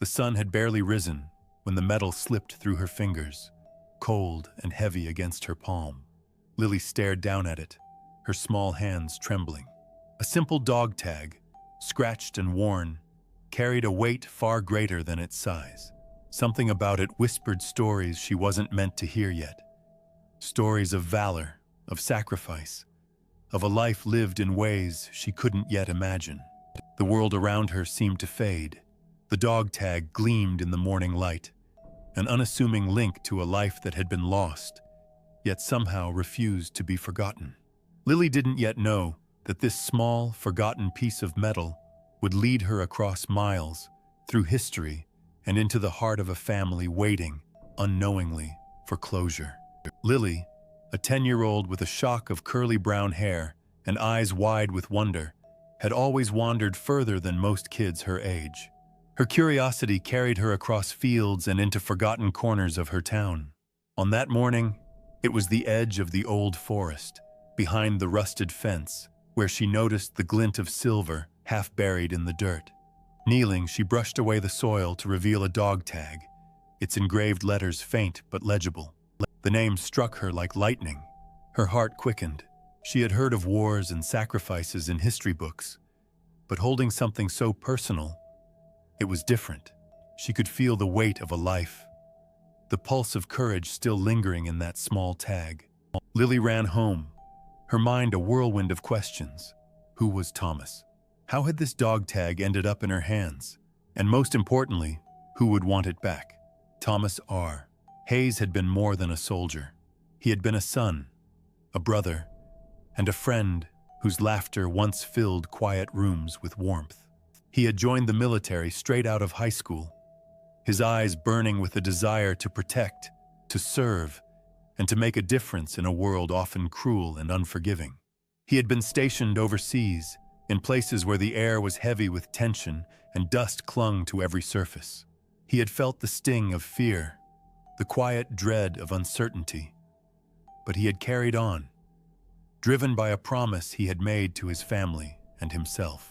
The sun had barely risen when the metal slipped through her fingers, cold and heavy against her palm. Lily stared down at it, her small hands trembling. A simple dog tag, scratched and worn, carried a weight far greater than its size. Something about it whispered stories she wasn't meant to hear yet. Stories of valor, of sacrifice, of a life lived in ways she couldn't yet imagine. The world around her seemed to fade. The dog tag gleamed in the morning light, an unassuming link to a life that had been lost, yet somehow refused to be forgotten. Lily didn't yet know that this small, forgotten piece of metal would lead her across miles, through history, and into the heart of a family waiting, unknowingly, for closure. Lily, a 10-year-old with a shock of curly brown hair and eyes wide with wonder, had always wandered further than most kids her age. Her curiosity carried her across fields and into forgotten corners of her town. On that morning, it was the edge of the old forest, behind the rusted fence, where she noticed the glint of silver half buried in the dirt. Kneeling, she brushed away the soil to reveal a dog tag, its engraved letters faint but legible. The name struck her like lightning. Her heart quickened. She had heard of wars and sacrifices in history books, but holding something so personal, it was different. She could feel the weight of a life, the pulse of courage still lingering in that small tag. Lily ran home, her mind a whirlwind of questions. Who was Thomas? How had this dog tag ended up in her hands? And most importantly, who would want it back? Thomas R. Hayes had been more than a soldier. He had been a son, a brother, and a friend whose laughter once filled quiet rooms with warmth. He had joined the military straight out of high school, his eyes burning with a desire to protect, to serve, and to make a difference in a world often cruel and unforgiving. He had been stationed overseas, in places where the air was heavy with tension and dust clung to every surface. He had felt the sting of fear, the quiet dread of uncertainty. But he had carried on, driven by a promise he had made to his family and himself.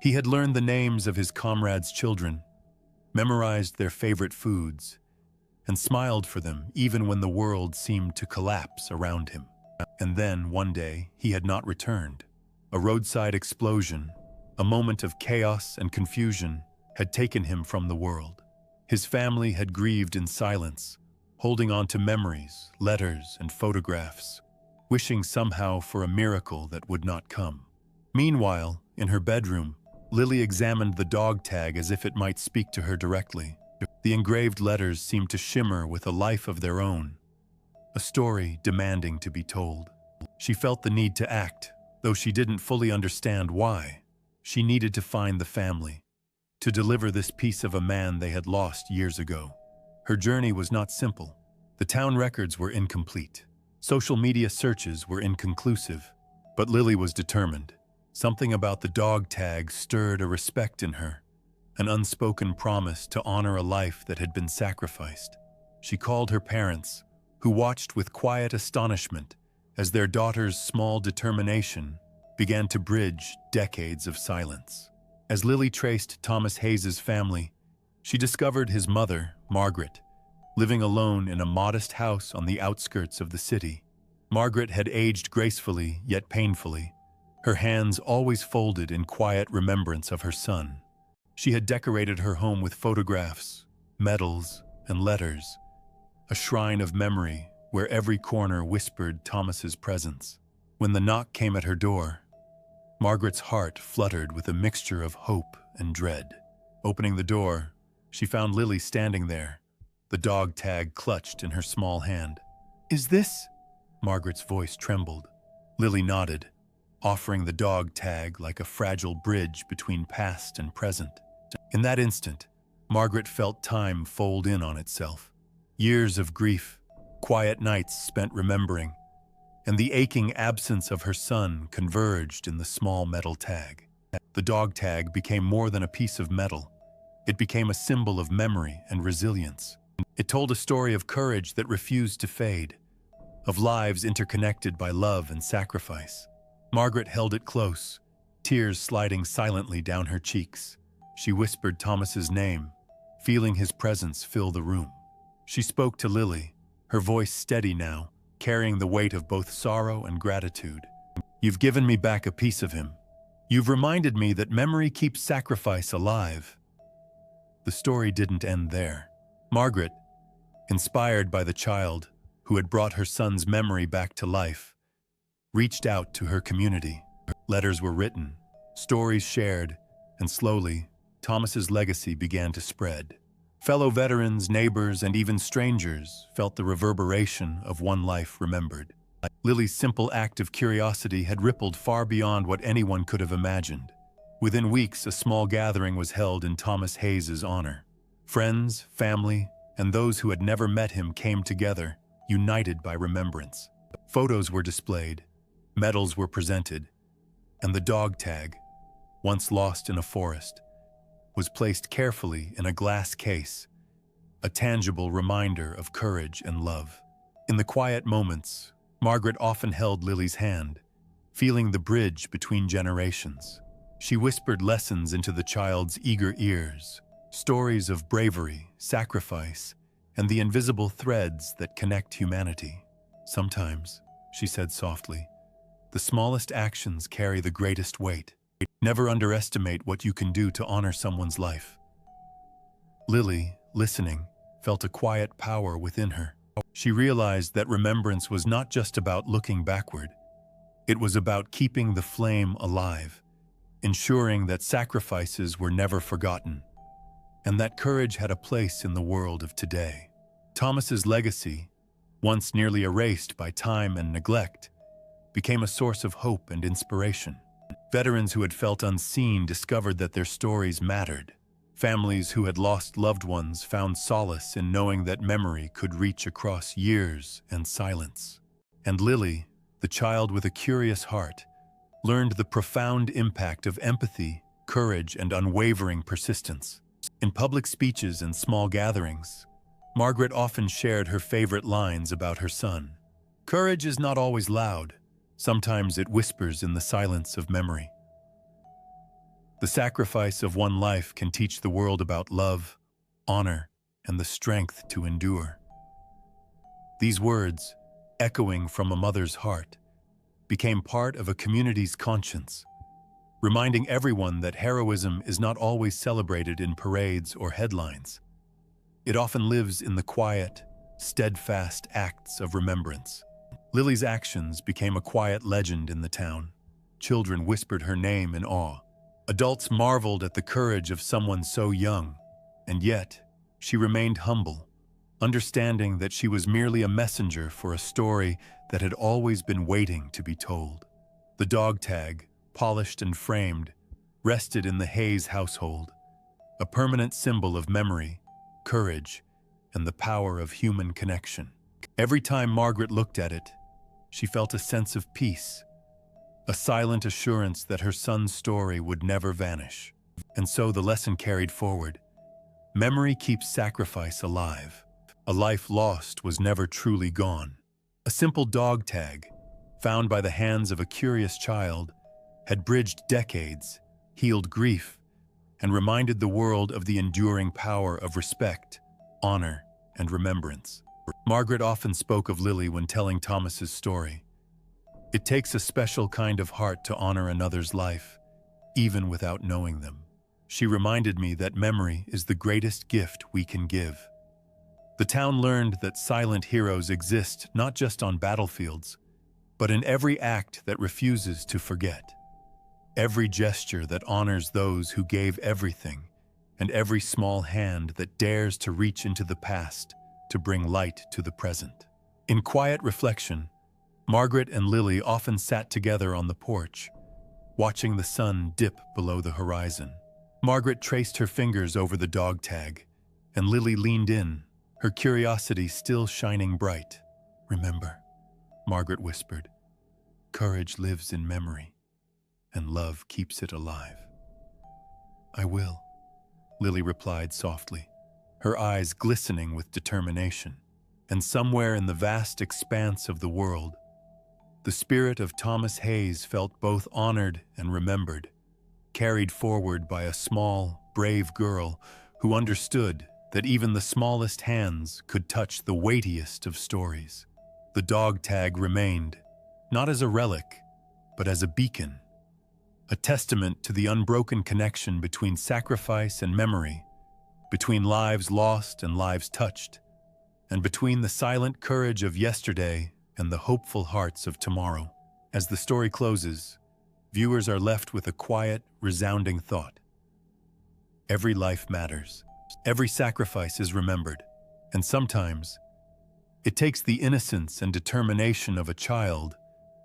He had learned the names of his comrades' children, memorized their favorite foods, and smiled for them even when the world seemed to collapse around him. And then, one day, he had not returned. A roadside explosion, a moment of chaos and confusion, had taken him from the world. His family had grieved in silence, holding on to memories, letters, and photographs, wishing somehow for a miracle that would not come. Meanwhile, in her bedroom, Lily examined the dog tag as if it might speak to her directly. The engraved letters seemed to shimmer with a life of their own, a story demanding to be told. She felt the need to act, though she didn't fully understand why. She needed to find the family, to deliver this piece of a man they had lost years ago. Her journey was not simple. The town records were incomplete. Social media searches were inconclusive, but Lily was determined. Something about the dog tag stirred a respect in her, an unspoken promise to honor a life that had been sacrificed. She called her parents, who watched with quiet astonishment as their daughter's small determination began to bridge decades of silence. As Lily traced Thomas Hayes's family, she discovered his mother, Margaret, living alone in a modest house on the outskirts of the city. Margaret had aged gracefully yet painfully, her hands always folded in quiet remembrance of her son. She had decorated her home with photographs, medals, and letters, a shrine of memory where every corner whispered Thomas's presence. When the knock came at her door, Margaret's heart fluttered with a mixture of hope and dread. Opening the door, she found Lily standing there, the dog tag clutched in her small hand. "Is this?" Margaret's voice trembled. Lily nodded, offering the dog tag like a fragile bridge between past and present. In that instant, Margaret felt time fold in on itself. Years of grief, quiet nights spent remembering, and the aching absence of her son converged in the small metal tag. The dog tag became more than a piece of metal. It became a symbol of memory and resilience. It told a story of courage that refused to fade, of lives interconnected by love and sacrifice. Margaret held it close, tears sliding silently down her cheeks. She whispered Thomas's name, feeling his presence fill the room. She spoke to Lily, her voice steady now, carrying the weight of both sorrow and gratitude. "You've given me back a piece of him. You've reminded me that memory keeps sacrifice alive." The story didn't end there. Margaret, inspired by the child who had brought her son's memory back to life, reached out to her community. Letters were written, stories shared, and slowly, Thomas's legacy began to spread. Fellow veterans, neighbors, and even strangers felt the reverberation of one life remembered. Lily's simple act of curiosity had rippled far beyond what anyone could have imagined. Within weeks, a small gathering was held in Thomas Hayes's honor. Friends, family, and those who had never met him came together, united by remembrance. Photos were displayed, medals were presented, and the dog tag, once lost in a forest, was placed carefully in a glass case, a tangible reminder of courage and love. In the quiet moments, Margaret often held Lily's hand, feeling the bridge between generations. She whispered lessons into the child's eager ears, stories of bravery, sacrifice, and the invisible threads that connect humanity. "Sometimes," she said softly, "the smallest actions carry the greatest weight. Never underestimate what you can do to honor someone's life." Lily, listening, felt a quiet power within her. She realized that remembrance was not just about looking backward. It was about keeping the flame alive, ensuring that sacrifices were never forgotten, and that courage had a place in the world of today. Thomas's legacy, once nearly erased by time and neglect, became a source of hope and inspiration. Veterans who had felt unseen discovered that their stories mattered. Families who had lost loved ones found solace in knowing that memory could reach across years and silence. And Lily, the child with a curious heart, learned the profound impact of empathy, courage, and unwavering persistence. In public speeches and small gatherings, Margaret often shared her favorite lines about her son. "Courage is not always loud. Sometimes it whispers in the silence of memory. The sacrifice of one life can teach the world about love, honor, and the strength to endure." These words, echoing from a mother's heart, became part of a community's conscience, reminding everyone that heroism is not always celebrated in parades or headlines. It often lives in the quiet, steadfast acts of remembrance. Lily's actions became a quiet legend in the town. Children whispered her name in awe. Adults marveled at the courage of someone so young, and yet she remained humble, understanding that she was merely a messenger for a story that had always been waiting to be told. The dog tag, polished and framed, rested in the Hayes household, a permanent symbol of memory, courage, and the power of human connection. Every time Margaret looked at it, she felt a sense of peace, a silent assurance that her son's story would never vanish. And so the lesson carried forward. Memory keeps sacrifice alive. A life lost was never truly gone. A simple dog tag, found by the hands of a curious child, had bridged decades, healed grief, and reminded the world of the enduring power of respect, honor, and remembrance. Margaret often spoke of Lily when telling Thomas's story. It takes a special kind of heart to honor another's life, even without knowing them. She reminded me that memory is the greatest gift we can give. The town learned that silent heroes exist not just on battlefields, but in every act that refuses to forget. Every gesture that honors those who gave everything, and every small hand that dares to reach into the past to bring light to the present. In quiet reflection, Margaret and Lily often sat together on the porch, watching the sun dip below the horizon. Margaret traced her fingers over the dog tag, and Lily leaned in, her curiosity still shining bright. "Remember," Margaret whispered, "courage lives in memory, and love keeps it alive." "I will," Lily replied softly, her eyes glistening with determination. And somewhere in the vast expanse of the world, the spirit of Thomas Hayes felt both honored and remembered, carried forward by a small, brave girl who understood that even the smallest hands could touch the weightiest of stories. The dog tag remained, not as a relic, but as a beacon, a testament to the unbroken connection between sacrifice and memory, between lives lost and lives touched, and between the silent courage of yesterday and the hopeful hearts of tomorrow. As the story closes, viewers are left with a quiet, resounding thought. Every life matters. Every sacrifice is remembered. And sometimes, it takes the innocence and determination of a child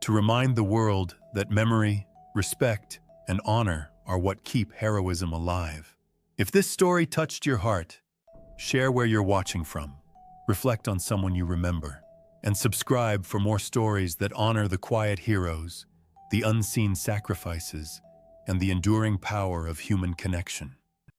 to remind the world that memory, respect, and honor are what keep heroism alive. If this story touched your heart, share where you're watching from, reflect on someone you remember, and subscribe for more stories that honor the quiet heroes, the unseen sacrifices, and the enduring power of human connection.